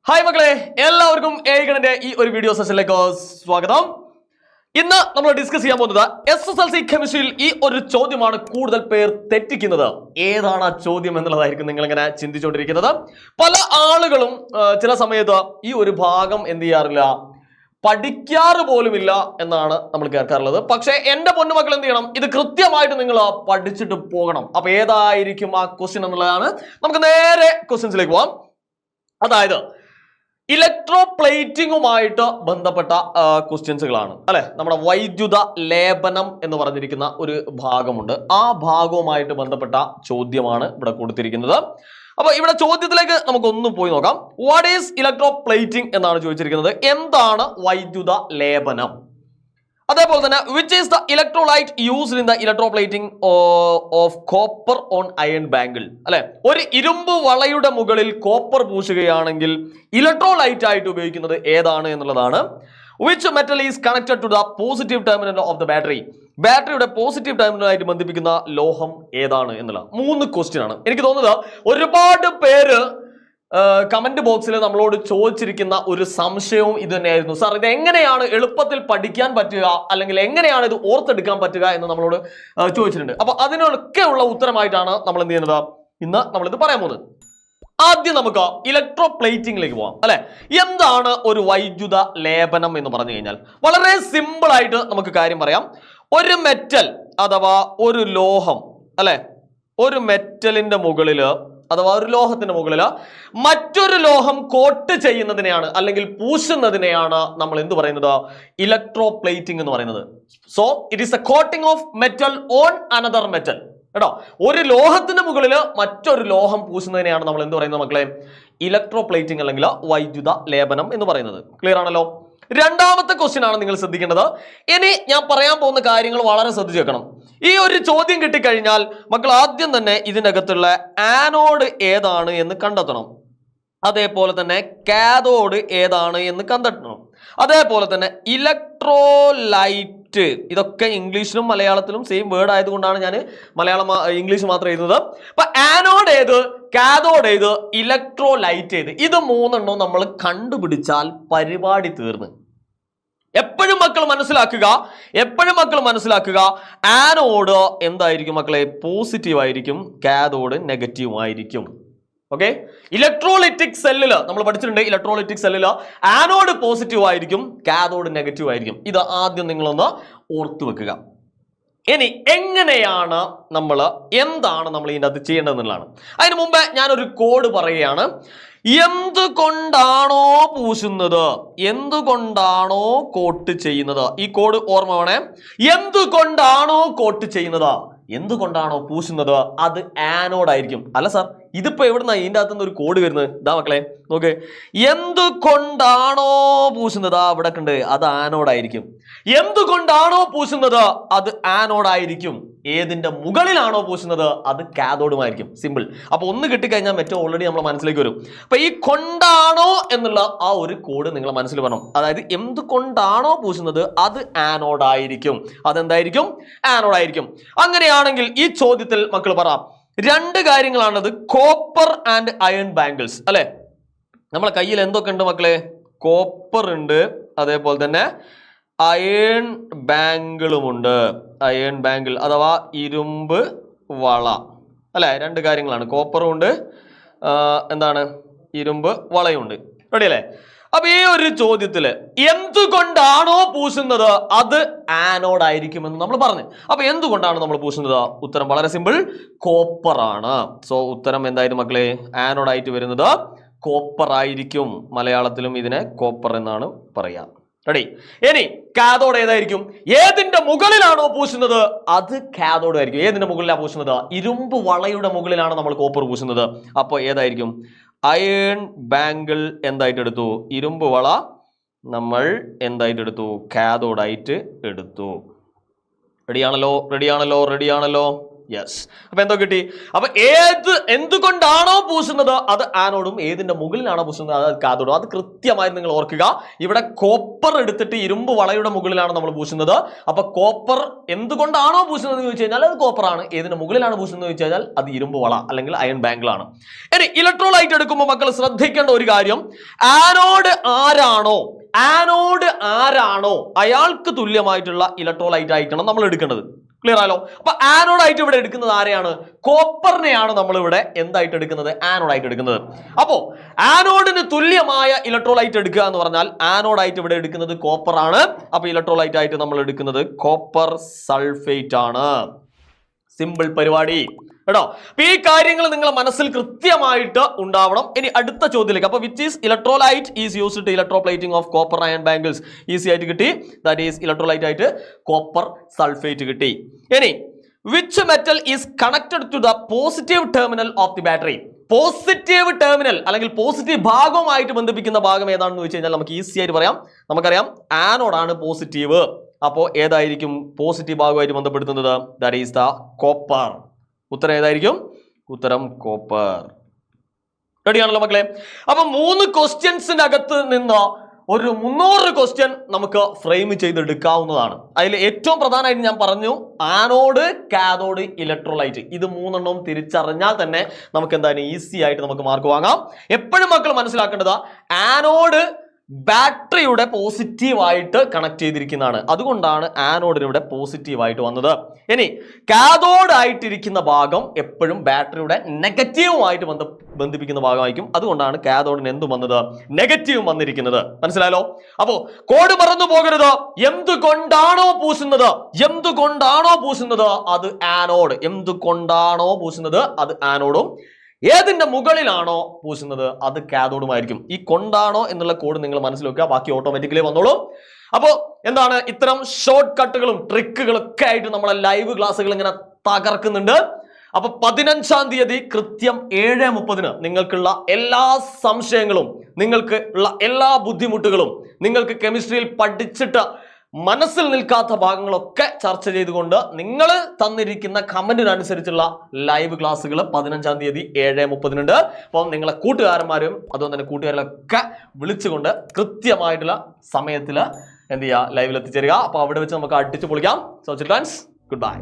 Hi മക്കളെ, എല്ലാവർക്കും ഏകണന്റെ ഈ ഒരു വീഡിയോ സെഷനിലേക്ക് സ്വാഗതം. ഇന്ന് നമ്മൾ ഡിസ്കസ് ചെയ്യാൻ പോകുന്നത് SSLC കെമിസ്ട്രിയിൽ ഈ ഒരു ചോദ്യമാണ് കൂടുതൽ പേർ തെറ്റിക്കുന്നത്. ഏതാണ് ആ ചോദ്യം എന്നുള്ളതായിരിക്കും നിങ്ങൾ ഇങ്ങനെ ചിന്തിച്ചുകൊണ്ടിരിക്കുന്നത്. പല ആളുകളും ചില സമയത്ത് ഈ ഒരു ഭാഗം എന്ത് ചെയ്യാറില്ല, പഠിക്കാറ് പോലുമില്ല എന്നാണ് നമ്മൾ കേൾക്കാറുള്ളത്. പക്ഷേ എന്റെ പൊന്നുമക്കൾ എന്ത് ചെയ്യണം, ഇത് കൃത്യമായിട്ട് നിങ്ങൾ പഠിച്ചിട്ട് പോകണം. അപ്പൊ ഏതായിരിക്കും ആ ക്വസ്റ്റ്യൻ എന്നുള്ളതാണ്. നമുക്ക് നേരെ ക്വസ്റ്റ്യൻസിലേക്ക് പോവാം. അതായത് ഇലക്ട്രോപ്ലേറ്റിംഗുമായിട്ട് ബന്ധപ്പെട്ട ക്വസ്റ്റ്യൻസുകളാണ് അല്ലെ. നമ്മുടെ വൈദ്യുത ലേപനം എന്ന് പറഞ്ഞിരിക്കുന്ന ഒരു ഭാഗമുണ്ട്. ആ ഭാഗവുമായിട്ട് ബന്ധപ്പെട്ട ചോദ്യമാണ് ഇവിടെ കൊടുത്തിരിക്കുന്നത്. അപ്പൊ ഇവിടെ ചോദ്യത്തിലേക്ക് നമുക്ക് ഒന്ന് പോയി നോക്കാം. വാട്ട് ഈസ് ഇലക്ട്രോപ്ലേറ്റിംഗ് എന്നാണ് ചോദിച്ചിരിക്കുന്നത്. എന്താണ് വൈദ്യുത ലേപനം? അതേപോലെ തന്നെ which is the electrolyte used in the electroplating of copper on iron bangle അല്ലെ. ഒരു ഇരുമ്പ് വളയുടെ മുകളിൽ കോപ്പർ പൂശുകയാണെങ്കിൽ ഇലക്ട്രോലൈറ്റ് ആയിട്ട് ഉപയോഗിക്കുന്നത് ഏതാണ് എന്നുള്ളതാണ്. Which metal is connected to the positive terminal of the battery, ബാറ്ററിയുടെ പോസിറ്റീവ് ടെർമിനലായിട്ട് ബന്ധിപ്പിക്കുന്ന ലോഹം ഏതാണ് എന്നുള്ള 3 ക്വസ്റ്റ്യൻ ആണ്. എനിക്ക് തോന്നുന്നത് ഒരുപാട് പേര് കമന്റ് ബോക്സിൽ നമ്മളോട് ചോദിച്ചിരിക്കുന്ന ഒരു സംശയവും ഇത് തന്നെയായിരുന്നു. സാർ, ഇത് എങ്ങനെയാണ് എളുപ്പത്തിൽ പഠിക്കാൻ പറ്റുക, അല്ലെങ്കിൽ എങ്ങനെയാണ് ഇത് ഓർത്തെടുക്കാൻ പറ്റുക എന്ന് നമ്മളോട് ചോദിച്ചിട്ടുണ്ട്. അപ്പൊ അതിനൊക്കെയുള്ള ഉത്തരമായിട്ടാണ് നമ്മൾ എന്ത് ചെയ്യുന്നത്, ഇന്ന് നമ്മളിത് പറയാൻ പോകുന്നത്. ആദ്യം നമുക്ക് ഇലക്ട്രോപ്ലേറ്റിംഗിലേക്ക് പോവാം അല്ലെ. എന്താണ് ഒരു വൈദ്യുത ലേപനം എന്ന് പറഞ്ഞു കഴിഞ്ഞാൽ വളരെ സിമ്പിൾ ആയിട്ട് നമുക്ക് കാര്യം പറയാം. ഒരു മെറ്റൽ അഥവാ ഒരു ലോഹം അല്ലെ, ഒരു മെറ്റലിന്റെ മുകളില് അഥവാ ഒരു ലോഹത്തിന്റെ മുകളില് മറ്റൊരു ലോഹം കോട്ട് ചെയ്യുന്നതിനെയാണ് അല്ലെങ്കിൽ പൂശുന്നതിനെയാണ് നമ്മൾ എന്ത് പറയുന്നത്, ഇലക്ട്രോപ്ലേറ്റിംഗ് എന്ന് പറയുന്നത്. So it is A coating of metal on another metal കേട്ടോ. ഒരു ലോഹത്തിന്റെ മുകളിൽ മറ്റൊരു ലോഹം പൂശുന്നതിനെയാണ് നമ്മൾ എന്ത് പറയുന്നത് മക്കളെ, ഇലക്ട്രോപ്ലേറ്റിംഗ് അല്ലെങ്കിൽ വൈദ്യുത ലേപനം എന്ന് പറയുന്നത്. ക്ലിയർ ആണല്ലോ. രണ്ടാമത്തെ ക്വസ്റ്റ്യൻ ആണ് നിങ്ങൾ ശ്രദ്ധിക്കേണ്ടത്. ഇനി ഞാൻ പറയാൻ പോകുന്ന കാര്യങ്ങൾ വളരെ ശ്രദ്ധിച്ചു വെക്കണം. ഈ ഒരു ചോദ്യം കിട്ടിക്കഴിഞ്ഞാൽ മക്കൾ ആദ്യം തന്നെ ഇതിനകത്തുള്ള ആനോഡ് ഏതാണ് എന്ന് കണ്ടെത്തണം. അതേപോലെ തന്നെ കാഥോഡ് ഏതാണ് എന്ന് കണ്ടെത്തണം. അതേപോലെ തന്നെ ഇലക്ട്രോലൈറ്റ്, ഇതൊക്കെ ഇംഗ്ലീഷിലും മലയാളത്തിലും സെയിം വേർഡ് ആയതുകൊണ്ടാണ് ഞാൻ ഇംഗ്ലീഷ് മാത്രം എഴുതുന്നത്. അപ്പൊ ആനോഡ് ഏത്, കാഥോഡ് ഏത്, ഇലക്ട്രോലൈറ്റ് ഏത്, ഇത് 3 നമ്മൾ കണ്ടുപിടിച്ചാൽ പരിപാടി തീർന്ന്. എപ്പോഴും മക്കൾ മനസ്സിലാക്കുക, ആനോഡ് എന്തായിരിക്കും മക്കളെ, പോസിറ്റീവ് ആയിരിക്കും, കാഥോഡ് നെഗറ്റീവ് ആയിരിക്കും. ഓക്കെ, ഇലക്ട്രോലൈറ്റിക് സെല്ലില് നമ്മൾ പഠിച്ചിട്ടുണ്ട്, ഇലക്ട്രോലൈറ്റിക് സെല്ലില് ആനോഡ് പോസിറ്റീവ് ആയിരിക്കും, കാഥോഡ് നെഗറ്റീവ് ആയിരിക്കും. ഇത് ആദ്യം നിങ്ങളൊന്ന് ഓർത്തു വെക്കുക. ഇനി എന്താണ് നമ്മൾ ഇതിൻ്റെ അത് ചെയ്യേണ്ടതെന്നുള്ളതാണ്. അതിന് മുമ്പ് ഞാനൊരു കോഡ് പറയുകയാണ്. എന്തുകൊണ്ടാണോ പൂശുന്നത്, എന്തുകൊണ്ടാണോ കോട്ട് ചെയ്യുന്നത്, ഈ കോഡ് ഓർമ്മ വേണേ. എന്തുകൊണ്ടാണോ കോട്ട് ചെയ്യുന്നത്, എന്തുകൊണ്ടാണോ പൂശുന്നത്, അത് ആനോഡ് ആയിരിക്കും. അല്ല സാർ, ഇതിപ്പോ എവിടുന്നാ ഇതിൻ്റെ അകത്തുനിന്ന് ഒരു കോഡ് വരുന്നത്? ഇതാ മക്കളെ നോക്ക്, എന്തുകൊണ്ടാണോ പൂശുന്നത് അവിടെ കണ്ട്, അത് ആനോഡായിരിക്കും. എന്തുകൊണ്ടാണോ പൂശുന്നത് അത് ആനോഡായിരിക്കും. ഏതിന്റെ മുകളിലാണോ പൂശുന്നത് അത് കാഥോഡുമായിരിക്കും. സിമ്പിൾ. അപ്പൊ ഒന്ന് കിട്ടിക്കഴിഞ്ഞാൽ മറ്റോ ഓൾറെഡി നമ്മളെ മനസ്സിലേക്ക് വരും. അപ്പൊ ഈ കൊണ്ടാണോ എന്നുള്ള ആ ഒരു കോഡ് നിങ്ങളെ മനസ്സിൽ വരണം. അതായത് എന്തുകൊണ്ടാണോ പൂശുന്നത് അത് ആനോഡായിരിക്കും. അതെന്തായിരിക്കും, ആനോഡായിരിക്കും. അങ്ങനെയാണെങ്കിൽ ഈ ചോദ്യത്തിൽ മക്കൾ പറ, 2 കാര്യങ്ങളാണത്, കോപ്പർ ആൻഡ് അയൺ ബാങ്കിൾസ് അല്ലെ. നമ്മളെ കയ്യിൽ എന്തൊക്കെ ഉണ്ട് മക്കളെ, കോപ്പർ ഉണ്ട്, അതേപോലെ തന്നെ അയൺ ബാങ്കിളുമുണ്ട്. അയൺ ബാങ്കിൾ അഥവാ ഇരുമ്പ് വള അല്ലെ. 2 കാര്യങ്ങളാണ്, കോപ്പറും ഉണ്ട്, എന്താണ്, ഇരുമ്പ് വളയുണ്ട്. റെഡി അല്ലേ? അപ്പൊ ഈ ഒരു ചോദ്യത്തില് എന്തുകൊണ്ടാണോ പൂശുന്നത് അത് ആനോഡ് ആയിരിക്കുമെന്ന് നമ്മൾ പറഞ്ഞു. അപ്പൊ എന്തുകൊണ്ടാണ് നമ്മൾ പൂശുന്നത്? ഉത്തരം വളരെ സിമ്പിൾ, കോപ്പർ ആണ്. സോ ഉത്തരം എന്തായാലും മക്കളെ, ആനോഡ് ആയിട്ട് വരുന്നത് കോപ്പർ ആയിരിക്കും. മലയാളത്തിലും ഇതിനെ കോപ്പർ എന്നാണ് പറയാ. റെഡി. ഇനി കാഥോഡ് ഏതായിരിക്കും? ഏതിന്റെ മുകളിലാണോ പൂശുന്നത് അത് കാഥോഡ് ആയിരിക്കും. ഏതിന്റെ മുകളിലാണ് പൂശുന്നത്? ഇരുമ്പ് വളയുടെ മുകളിലാണ് നമ്മൾ കോപ്പർ പൂശുന്നത്. അപ്പോൾ ഏതായിരിക്കും? അയൺ ബാങ്കിൾ എന്തായിട്ട് എടുത്തു? ഇരുമ്പ് വള നമ്മൾ എന്തായിട്ട് എടുത്തു? കാഥോഡായിട്ട് എടുത്തു. റെഡിയാണല്ലോ. യെസ്. അപ്പൊ എന്തോ കിട്ടി? അപ്പൊ എന്തുകൊണ്ടാണോ പൂശുന്നത് അത് ആനോഡും, ഏതിന്റെ മുകളിലാണോ പൂശുന്നത് അത് കാഥോഡും. അത് കൃത്യമായി നിങ്ങൾ ഓർക്കുക. ഇവിടെ കോപ്പർ എടുത്തിട്ട് ഇരുമ്പ് വളയുടെ മുകളിലാണ് നമ്മൾ പൂശുന്നത്. അപ്പൊ കോപ്പർ എന്തുകൊണ്ടാണോ പൂശുന്നത് എന്ന് ചോദിച്ചു കഴിഞ്ഞാൽ അത് കോപ്പർ ആണ്. ഏതിന്റെ മുകളിലാണ് പൂശുന്നത് ചോദിച്ചു കഴിഞ്ഞാൽ അത് ഇരുമ്പ് വള അല്ലെങ്കിൽ അയൺ ബാങ്കിളാണ്. ഇനി ഇലക്ട്രോലൈറ്റ് എടുക്കുമ്പോൾ മക്കൾ ശ്രദ്ധിക്കേണ്ട ഒരു കാര്യം, ആനോഡ് ആരാണോ അയാൾക്ക് തുല്യമായിട്ടുള്ള ഇലക്ട്രോലൈറ്റ് ആയിട്ടാണ് നമ്മൾ എടുക്കേണ്ടത്. ക്ലിയർ ആയല്ലോ? അപ്പൊ ആനോഡായിട്ട് ഇവിടെ എടുക്കുന്നത് ആരെയാണ്? കോപ്പറിനെയാണ് നമ്മൾ ഇവിടെ എന്തായിട്ട് എടുക്കുന്നത്? ആനോഡായിട്ട് എടുക്കുന്നത്. അപ്പോ ആനോഡിന് തുല്യമായ ഇലക്ട്രോലൈറ്റ് എടുക്കുക എന്ന് പറഞ്ഞാൽ ആനോഡായിട്ട് ഇവിടെ എടുക്കുന്നത് കോപ്പർ ആണ്. അപ്പൊ ഇലക്ട്രോലൈറ്റ് ആയിട്ട് നമ്മൾ എടുക്കുന്നത് കോപ്പർ സൾഫേറ്റ് ആണ്. സിമ്പിൾ പരിപാടി കേട്ടോ. അപ്പൊ ഈ കാര്യങ്ങൾ നിങ്ങളെ മനസ്സിൽ കൃത്യമായിട്ട് ഉണ്ടാവണം. ഇനി അടുത്ത ചോദ്യത്തിലേക്ക്. അപ്പൊ which is electrolyte is used to electroplating of copper iron bangles? Easy ആയിട്ട് കിട്ടി. ദാറ്റ് ഈസ് ഇലക്ട്രോലൈറ്റ് ആയിട്ട് കോപ്പർ സൾഫേറ്റ് കിട്ടി. ഇനി which metal is connected to the positive terminal of the battery? Positive terminal അല്ലെങ്കിൽ പോസിറ്റീവ് ഭാഗവുമായിട്ട് ബന്ധിപ്പിക്കുന്ന ഭാഗം ഏതാണെന്ന് ചോദിച്ചു കഴിഞ്ഞാൽ നമുക്ക് ഈസി ആയിട്ട് പറയാം. നമുക്കറിയാം ആനോഡാണ് പോസിറ്റീവ്. അപ്പോൾ ഏതായിരിക്കും പോസിറ്റീവ് ഭാഗമായിട്ട് ബന്ധപ്പെടുത്തുന്നത്? That is the copper. ഉത്തരം ഏതായിരിക്കും? ഉത്തരം കോപ്പർ. റെഡിയാണല്ലോ മക്കളെ? അപ്പൊ 3 ക്വസ്റ്റ്യൻസിന്റെ അകത്ത് നിന്ന് ഒരു 300 ക്വസ്റ്റ്യൻ നമുക്ക് ഫ്രെയിം ചെയ്തെടുക്കാവുന്നതാണ്. അതിൽ ഏറ്റവും പ്രധാനമായിട്ട് ഞാൻ പറഞ്ഞു ആനോഡ്, കാഥോഡ്, ഇലക്ട്രോലൈറ്റ്. ഇത് 3 എണ്ണവും തിരിച്ചറിഞ്ഞാൽ തന്നെ നമുക്ക് എന്തായാലും ഈസി ആയിട്ട് നമുക്ക് മാർക്ക് വാങ്ങാം. എപ്പോഴും മക്കൾ മനസ്സിലാക്കേണ്ടത് ആനോഡ് ബാറ്ററിയുടെ പോസിറ്റീവായിട്ട് കണക്ട് ചെയ്തിരിക്കുന്നതാണ്. അതുകൊണ്ടാണ് ആനോഡിനിവിടെ പോസിറ്റീവായിട്ട് വന്നത്. ഇനി കാഥോഡ് ആയിട്ടിരിക്കുന്ന ഭാഗം എപ്പോഴും ബാറ്ററിയുടെ നെഗറ്റീവുമായിട്ട് ബന്ധിപ്പിക്കുന്ന ഭാഗമായിരിക്കും. അതുകൊണ്ടാണ് കാഥോഡിന് എന്തും വന്നത്? നെഗറ്റീവ് വന്നിരിക്കുന്നത്. മനസ്സിലായല്ലോ? അപ്പോ കോഡ് മറന്നു പോകരുത്. എന്തുകൊണ്ടാണോ പൂശുന്നത് അത് ആനോഡ്. എന്തുകൊണ്ടാണോ പൂശുന്നത് അത് ആനോഡും, ഏതിന്റെ മുകളിലാണോ പൂശുന്നത് അത് കാഥോഡുമായിരിക്കും. ഈ കൊണ്ടാണോ എന്നുള്ള കോഡ് നിങ്ങൾ മനസ്സിൽ വെക്കുക. ബാക്കി ഓട്ടോമാറ്റിക്കലി വന്നോളൂ. അപ്പോ എന്താണ് ഇത്തരം ഷോർട്ട് കട്ടുകളും ട്രിക്കുകളൊക്കെ ആയിട്ട് നമ്മളെ ലൈവ് ക്ലാസ്സുകൾ ഇങ്ങനെ തകർക്കുന്നുണ്ട്. അപ്പൊ 15-ാം തീയതി കൃത്യം 7:30 നിങ്ങൾക്കുള്ള എല്ലാ സംശയങ്ങളും, നിങ്ങൾക്ക് ഉള്ള എല്ലാ ബുദ്ധിമുട്ടുകളും, നിങ്ങൾക്ക് കെമിസ്ട്രിയിൽ പഠിച്ചിട്ട് മനസ്സിൽ നിൽക്കാത്ത ഭാഗങ്ങളൊക്കെ ചർച്ച ചെയ്തുകൊണ്ട് നിങ്ങൾ തന്നിരിക്കുന്ന കമന്റിനനുസരിച്ചുള്ള ലൈവ് ക്ലാസ്സുകൾ 15-ാം തീയതി 7:30 അപ്പം നിങ്ങളെ കൂട്ടുകാരന്മാരും അതുകൊണ്ട് തന്നെ കൂട്ടുകാരിലൊക്കെ വിളിച്ചുകൊണ്ട് കൃത്യമായിട്ടുള്ള സമയത്തിൽ എന്ത് ചെയ്യുക, ലൈവിൽ എത്തിച്ചേരുക. അപ്പൊ അവിടെ വെച്ച് നമുക്ക് അടിച്ചു പൊളിക്കാം. So childrens, good by.